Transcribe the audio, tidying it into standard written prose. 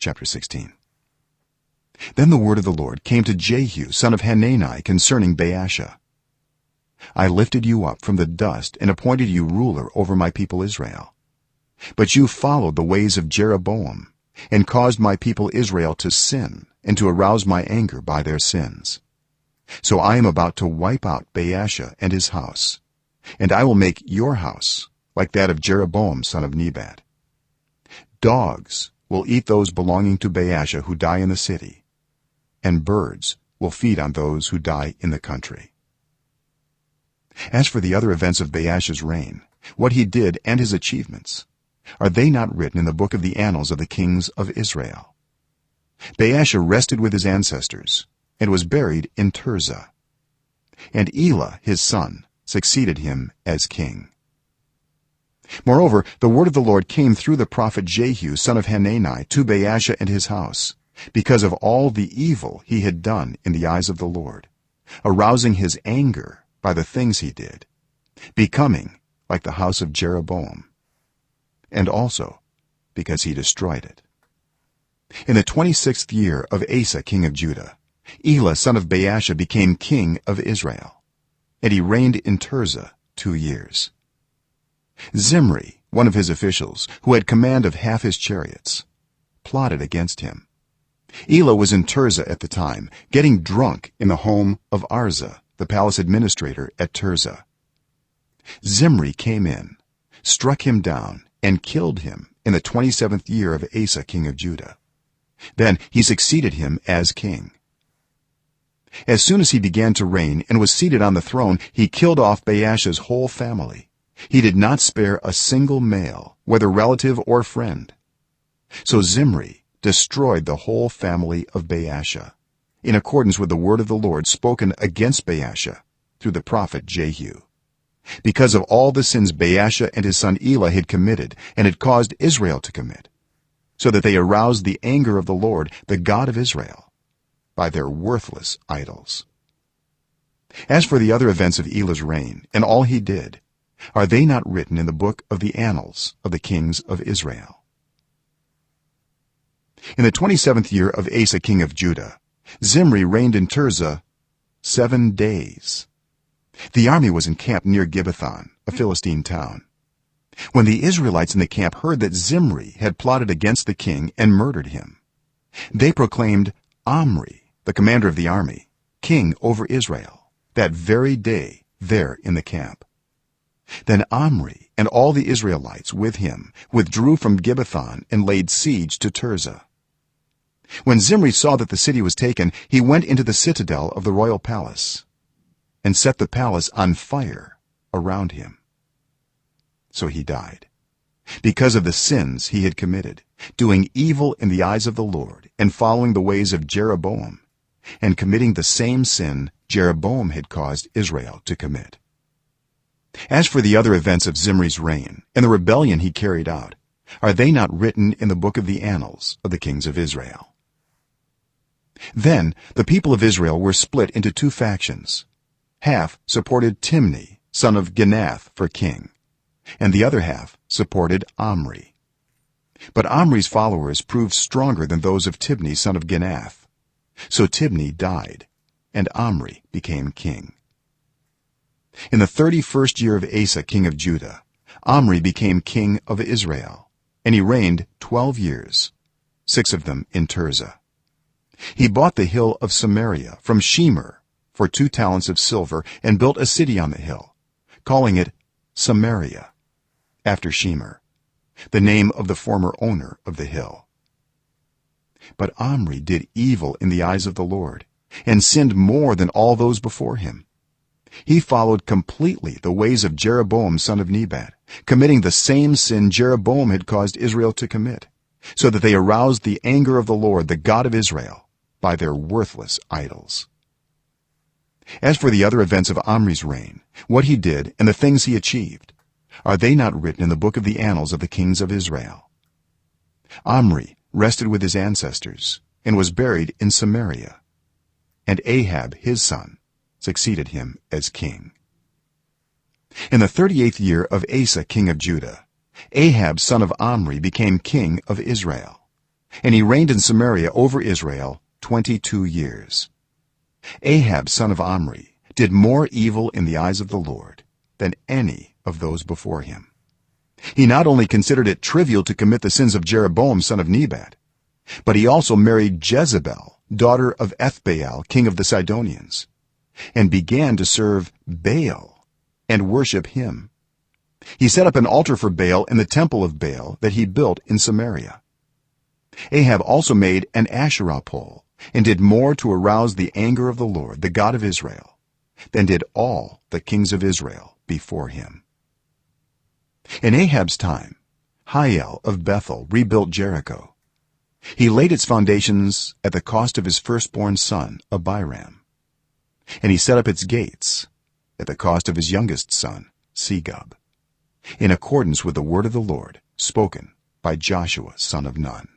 chapter 16. Then the word of the Lord came to Jehu son of Hanani concerning Baasha. I lifted you up from the dust and appointed you ruler over my people Israel. But you followed the ways of Jeroboam and caused my people Israel to sin and to arouse my anger by their sins. So I am about to wipe out Baasha and his house, and I will make your house like that of Jeroboam son of Nebat. Dogs will eat those belonging to Baasha who die in the city, and birds will feed on those who die in the country. As for the other events of Baasha's reign, what he did and his achievements, are they not written in the book of the annals of the kings of Israel? Baasha rested with his ancestors and was buried in Tirzah, and Elah his son succeeded him as king. Moreover, the word of the Lord came through the prophet Jehu son of Hanani to Baasha and his house, because of all the evil he had done in the eyes of the Lord, arousing his anger by the things he did, becoming like the house of Jeroboam, and also because he destroyed it. In the 26th year of Asa king of Judah, Elah son of Baasha became king of Israel, and he reigned in Tirzah 2 years. Zimri, one of his officials, who had command of half his chariots, plotted against him. Elah was in Tirzah at the time, getting drunk in the home of Arza, the palace administrator at Tirzah. Zimri came in, struck him down, and killed him in the 27th year of Asa king of Judah. Then he succeeded him as king. As soon as he began to reign and was seated on the throne, he killed off Baasha's whole family. He did not spare a single male, whether relative or friend. So Zimri destroyed the whole family of Baasha, in accordance with the word of the Lord spoken against Baasha through the prophet Jehu, because of all the sins Baasha and his son Elah had committed and had caused Israel to commit, so that they aroused the anger of the Lord, the God of Israel, by their worthless idols. As for the other events of Elah's reign and all he did, are they not written in the book of the annals of the kings of Israel? In the 27th year of Asa king of Judah, Zimri reigned in Tirzah 7 days. The army was encamped near Gibbethon, a Philistine town. When the Israelites in the camp heard that Zimri had plotted against the king and murdered him, they proclaimed Omri, the commander of the army, king over Israel, that very day there in the camp. Then Omri and all the Israelites with him withdrew from Gibbethon and laid siege to Tirzah. When Zimri saw that the city was taken, he went into the citadel of the royal palace and set the palace on fire around him. So he died, because of the sins he had committed, doing evil in the eyes of the Lord and following the ways of Jeroboam, and committing the same sin Jeroboam had caused Israel to commit. As for the other events of Zimri's reign and the rebellion he carried out, are they not written in the book of the annals of the kings of Israel? Then the people of Israel were split into 2 factions. Half supported Timni son of Ginath for king, and the other half supported Omri. But Omri's followers proved stronger than those of Tibni son of Ginath. So Tibni died, and Omri became king. In the 31st year of Asa king of Judah, Omri became king of Israel, and he reigned 12 years, 6 of them in Tirzah. He bought the hill of Samaria from Shemer for 2 talents of silver and built a city on the hill, calling it Samaria, after Shemer, the name of the former owner of the hill. But Omri did evil in the eyes of the Lord and sinned more than all those before him. He followed completely the ways of Jeroboam son of Nebat, committing the same sin Jeroboam had caused Israel to commit, so that they aroused the anger of the Lord, the God of Israel, by their worthless idols. As for the other events of Omri's reign, what he did and the things he achieved, are they not written in the book of the annals of the kings of Israel? Omri rested with his ancestors and was buried in Samaria, and Ahab his son succeeded him as king. In the 38th year of Asa king of Judah, Ahab son of Omri became king of Israel, and he reigned in Samaria over Israel 22 years. Ahab son of Omri did more evil in the eyes of the Lord than any of those before him. He not only considered it trivial to commit the sins of Jeroboam son of Nebat, but he also married Jezebel, daughter of Ethbaal, king of the Sidonians, and began to serve Baal and worship him. He set up an altar for Baal in the temple of Baal that he built in Samaria. Ahab also made an Asherah pole and did more to arouse the anger of the Lord, the God of Israel, than did all the kings of Israel before him. In Ahab's time, Hiel of Bethel rebuilt Jericho. He laid its foundations at the cost of his firstborn son Abiram, and he set up its gates at the cost of his youngest son Segub, in accordance with the word of the Lord spoken by Joshua son of Nun.